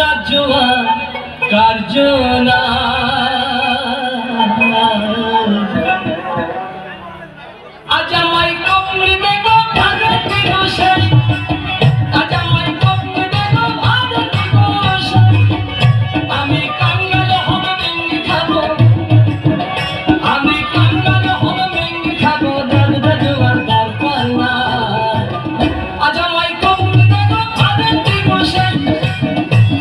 রাজ্য কার্য না আজ আমায় কমলি দেব ভারতী গোসাই আজ আমায় কমলি দেব ভারতী গোসাই আমি কাঙ্গাল হব মেঙ্গি খাবো আমি কাঙ্গাল হব মেঙ্গি খাবো দাদা জোয়ার দরকার না আজ আমায় কমলি দেব ভারতী গোসাই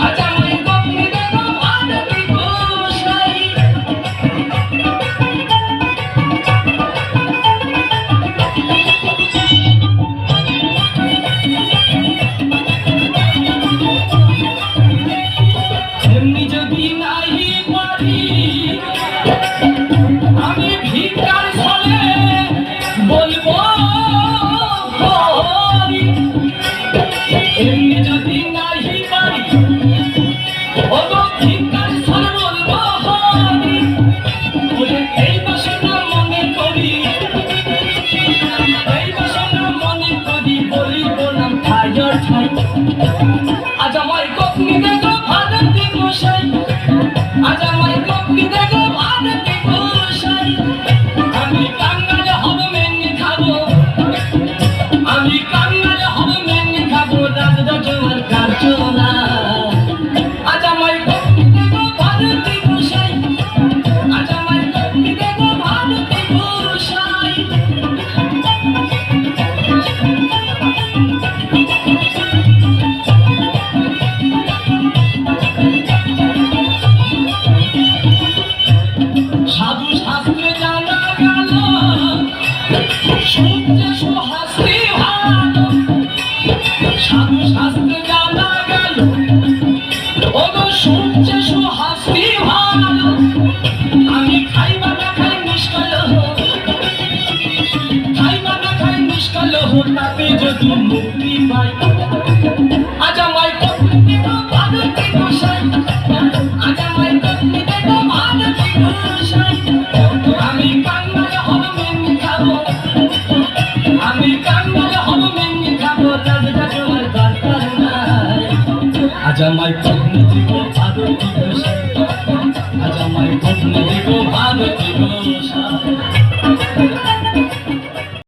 আজ আমায় কমলি দেব ভারতী গোসাই এমনি যদি নাই পারি আমি ভিকার ছলে বলবো হরি এমনি যদি নাই পারি ও ভিকার ছলে বলবো হরি বলে এই বাসনা মনে করি এই বাসনা মনে করি বলিব না ঠাইর ঠাই আজ আমায় কপনি দেব ভারতী গোসাই আজ আমায় কপনি দেব ভারতী গোসাই আমি কাঙ্গাল হব মেঙ্গি খাবো আমি কাঙ্গাল হব মেঙ্গি খাবো দাদা জোয়ার কার্য না আজ আমায় কপনি দেব ভারতী গোসাই আজ আমায় কপনি দেব ভারতী গোসাই সাধু শাস্ত্রে জানা গেল সূর্য সুহাসি ভালো সাধু শাস্ত্রে জানা গেল ওগো সূর্য সুহাসি ভালো আমি খাইবা না খাই নিষ্কল খাইবা না খাই নিষ্কল তাতে যদি মুক্তি পাই আজ আমায় কপনি দেব ভারতী গোসাই আজ আমায় কপনি দেব ভারতী গোসাই আমি কাঙ্গাল হব মেঙ্গি খাবো আমি কাঙ্গাল হব মেঙ্গি খাবো দাদা জোয়ার দরকার নাই আজ আমায়